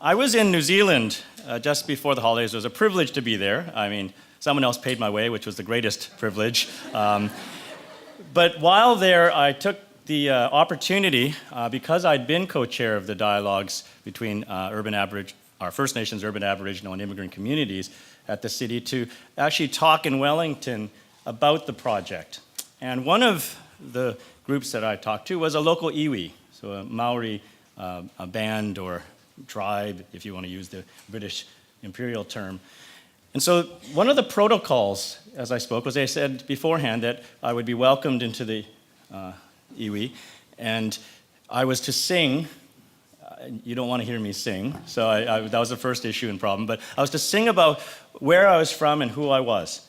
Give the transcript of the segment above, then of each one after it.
I was in New Zealand just before the holidays. It was a privilege to be there. I mean, someone else paid my way, which was the greatest privilege. But while there, I took the opportunity, because I'd been co-chair of the dialogues between our First Nations, Urban Aboriginal, and Immigrant Communities at the city, to actually talk in Wellington about the project. And one of the groups that I talked to was a local iwi, so a Maori a band or tribe, if you want to use the British imperial term. And so one of the protocols, as I spoke, was they said beforehand that I would be welcomed into the iwi, and I was to sing. You don't want to hear me sing, so that was the first issue and problem, but I was to sing about where I was from and who I was.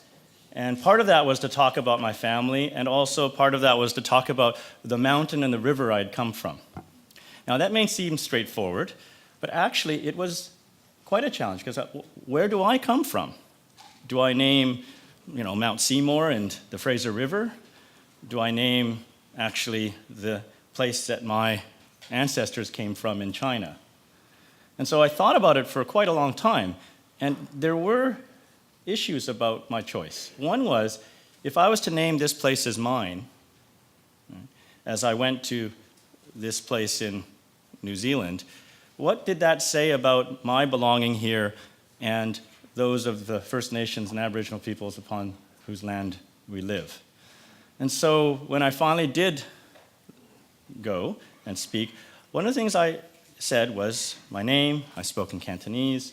And part of that was to talk about my family, and also part of that was to talk about the mountain and the river I'd come from. Now that may seem straightforward, but actually it was quite a challenge, because where do I come from? Do I name, Mount Seymour and the Fraser River? Do I name actually the place that my ancestors came from in China? And so I thought about it for quite a long time, and there were issues about my choice. One was, if I was to name this place as mine, as I went to this place in New Zealand, what did that say about my belonging here and those of the First Nations and Aboriginal peoples upon whose land we live? And so when I finally did go and speak, one of the things I said was my name. I spoke in Cantonese.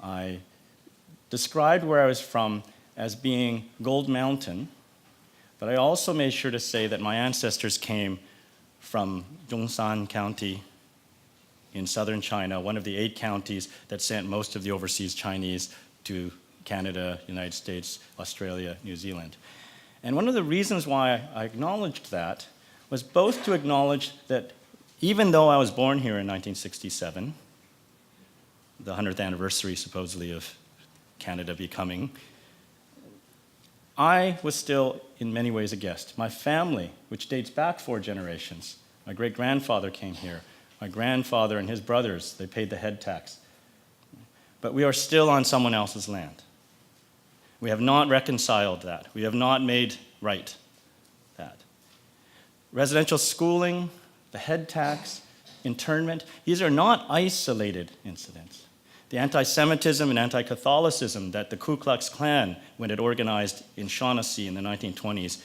I described where I was from as being Gold Mountain, but I also made sure to say that my ancestors came from Zhongshan County in southern China, one of the 8 counties that sent most of the overseas Chinese to Canada, United States, Australia, New Zealand. And one of the reasons why I acknowledged that was both to acknowledge that even though I was born here in 1967, the 100th anniversary supposedly of Canada becoming, I was still in many ways a guest. My family, which dates back 4 generations, my great-grandfather came here. My grandfather and his brothers, they paid the head tax. But we are still on someone else's land. We have not reconciled that. We have not made right that. Residential schooling, the head tax, internment, these are not isolated incidents. The anti-Semitism and anti-Catholicism that the Ku Klux Klan, when it organized in Shaughnessy in the 1920s,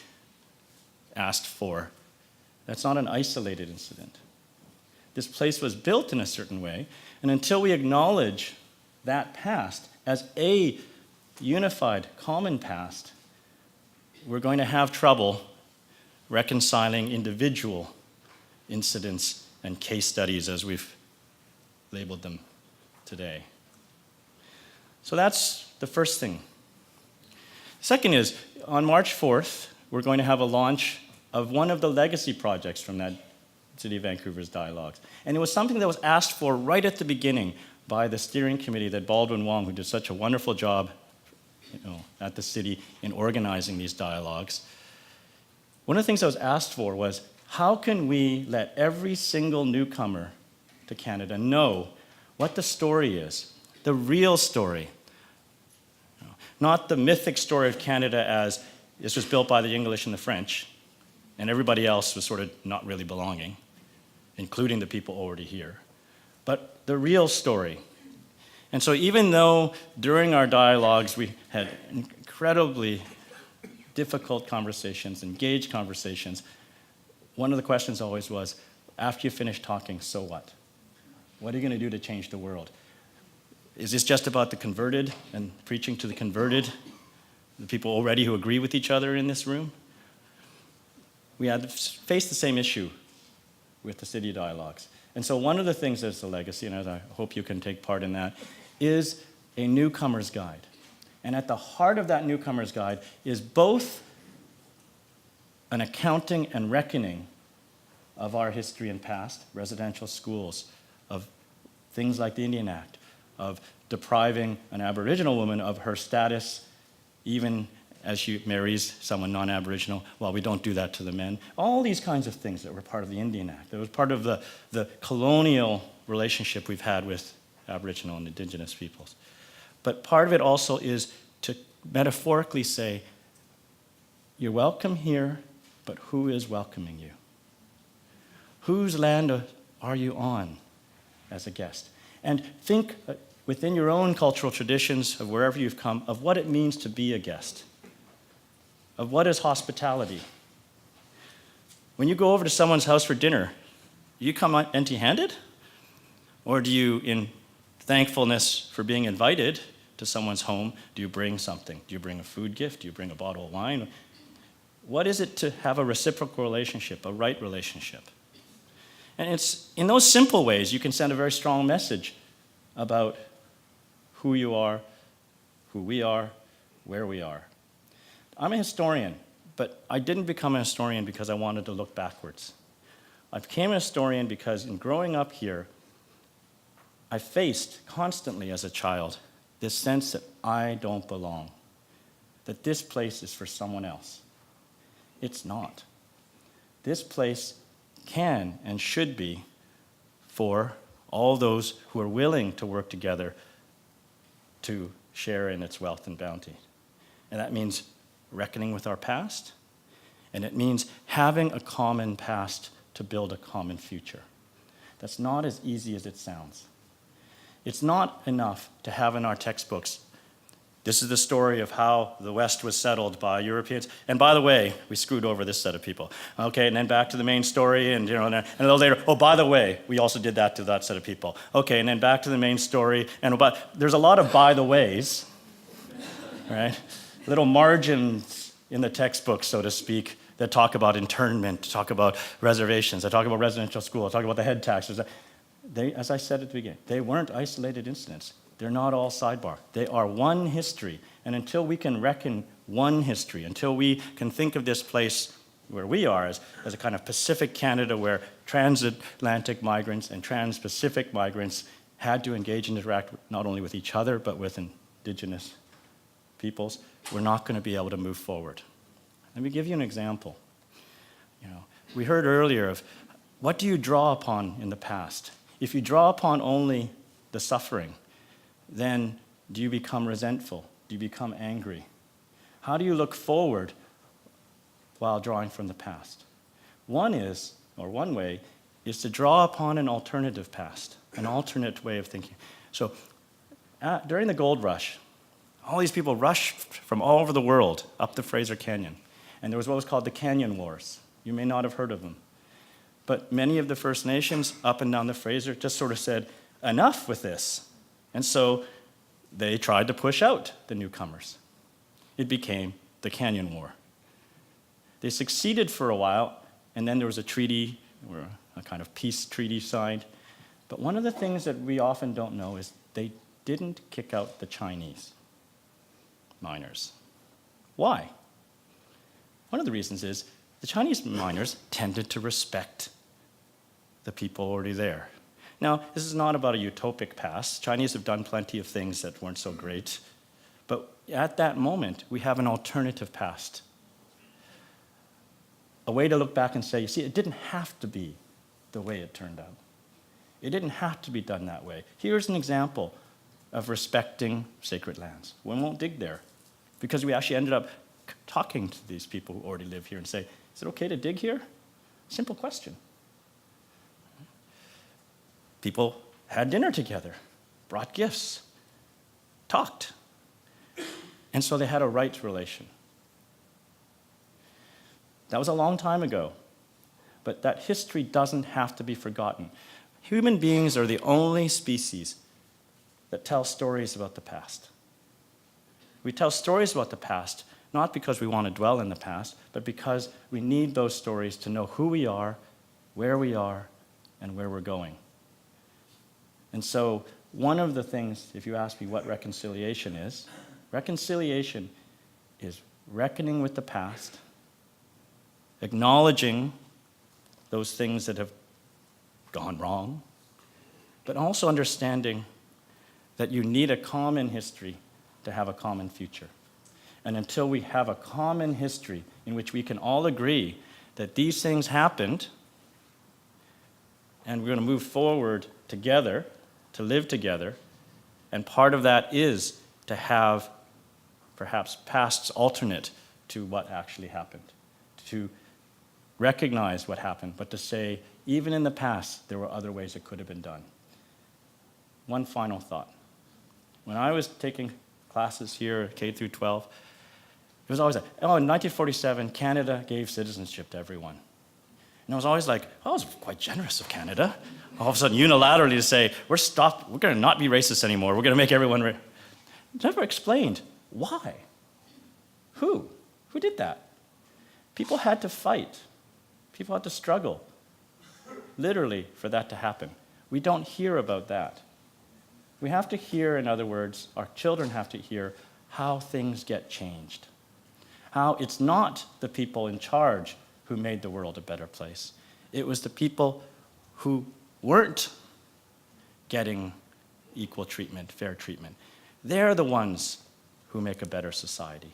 asked for, that's not an isolated incident. This place was built in a certain way, and until we acknowledge that past as a unified, common past, we're going to have trouble reconciling individual incidents and case studies as we've labeled them today. So that's the first thing. Second is, on March 4th, we're going to have a launch of one of the legacy projects from that City of Vancouver's dialogues. And it was something that was asked for right at the beginning by the steering committee that Baldwin Wong, who did such a wonderful job at the city in organizing these dialogues. One of the things that was asked for was, how can we let every single newcomer to Canada know what the story is, the real story, not the mythic story of Canada as this was built by the English and the French, and everybody else was sort of not really belonging, including the people already here, but the real story. And so even though during our dialogues we had incredibly difficult conversations, engaged conversations, one of the questions always was, after you finish talking, so what? What are you going to do to change the world? Is this just about the converted and preaching to the converted, the people already who agree with each other in this room? We had faced the same issue with the city dialogues. And so one of the things that's the legacy, and I hope you can take part in that, is a newcomer's guide. And at the heart of that newcomer's guide is both an accounting and reckoning of our history and past, residential schools, of things like the Indian Act, of depriving an Aboriginal woman of her status even as she marries someone non-Aboriginal. Well, we don't do that to the men. All these kinds of things that were part of the Indian Act. That was part of the colonial relationship we've had with Aboriginal and Indigenous peoples. But part of it also is to metaphorically say, you're welcome here, but who is welcoming you? Whose land are you on as a guest? And think within your own cultural traditions of wherever you've come of what it means to be a guest, of what is hospitality. When you go over to someone's house for dinner, you come empty-handed? Or do you, in thankfulness for being invited to someone's home, do you bring something? Do you bring a food gift? Do you bring a bottle of wine? What is it to have a reciprocal relationship, a right relationship? And it's in those simple ways you can send a very strong message about who you are, who we are, where we are. I'm a historian, but I didn't become a historian because I wanted to look backwards. I became a historian because in growing up here, I faced constantly as a child this sense that I don't belong, that this place is for someone else. It's not. This place can and should be for all those who are willing to work together to share in its wealth and bounty. And that means reckoning with our past, and it means having a common past to build a common future. That's not as easy as it sounds. It's not enough to have in our textbooks, this is the story of how the West was settled by Europeans. And by the way, we screwed over this set of people. Okay, and then back to the main story, and and a little later, oh, by the way, we also did that to that set of people. Okay, and then back to the main story, and there's a lot of by the ways, right? Little margins in the textbook, so to speak, that talk about internment, talk about reservations, that talk about residential school, talk about the head taxes. They, as I said at the beginning, they weren't isolated incidents. They're not all sidebar. They are one history. And until we can reckon one history, until we can think of this place where we are as a kind of Pacific Canada where transatlantic migrants and trans-Pacific migrants had to engage and interact not only with each other, but with Indigenous peoples, we're not going to be able to move forward. Let me give you an example. We heard earlier of what do you draw upon in the past? If you draw upon only the suffering, then do you become resentful? Do you become angry? How do you look forward while drawing from the past? One way is to draw upon an alternative past, an alternate way of thinking. So during the gold rush, all these people rushed from all over the world up the Fraser Canyon. And there was what was called the Canyon Wars. You may not have heard of them. But many of the First Nations up and down the Fraser just sort of said, enough with this. And so they tried to push out the newcomers. It became the Canyon War. They succeeded for a while, and then there was a treaty, or a kind of peace treaty signed. But one of the things that we often don't know is they didn't kick out the Chinese miners. Why? One of the reasons is the Chinese miners tended to respect the people already there. Now, this is not about a utopic past. Chinese have done plenty of things that weren't so great. But at that moment, we have an alternative past. A way to look back and say, you see, it didn't have to be the way it turned out. It didn't have to be done that way. Here's an example of respecting sacred lands. We won't dig there because we actually ended up talking to these people who already live here and say, is it okay to dig here? Simple question. People had dinner together, brought gifts, talked. And so they had a right relation. That was a long time ago, but that history doesn't have to be forgotten. Human beings are the only species that tell stories about the past. We tell stories about the past, not because we want to dwell in the past, but because we need those stories to know who we are, and where we're going. And so one of the things, if you ask me what reconciliation is reckoning with the past, acknowledging those things that have gone wrong, but also understanding that you need a common history to have a common future. And until we have a common history in which we can all agree that these things happened, and we're going to move forward together, to live together, And part of that is to have perhaps pasts alternate to what actually happened, to recognize what happened, but to say, even in the past, there were other ways it could have been done. One final thought. When I was taking classes here, K through 12, it was always like, oh, in 1947, Canada gave citizenship to everyone. And I was always like, oh, it was quite generous of Canada. All of a sudden, unilaterally to say, we're going to not be racist anymore. We're going to make everyone never explained why. Who did that? People had to fight. People had to struggle, literally, for that to happen. We don't hear about that. We have to hear, in other words, our children have to hear how things get changed. How it's not the people in charge who made the world a better place. It was the people who weren't getting equal treatment, fair treatment. They're the ones who make a better society.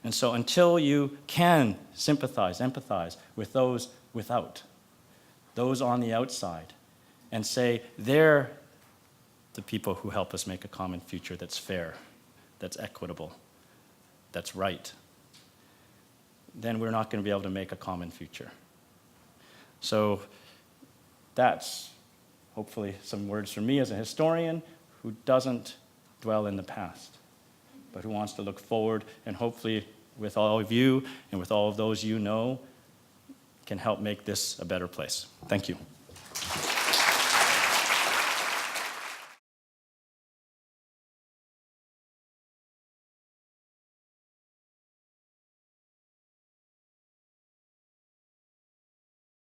And so until you can sympathize, empathize with those without, those on the outside, and say they're the people who help us make a common future that's fair, that's equitable, that's right, then we're not going to be able to make a common future. So that's hopefully some words from me as a historian who doesn't dwell in the past, but who wants to look forward, and hopefully with all of you and with all of those you know, can help make this a better place. Thank you.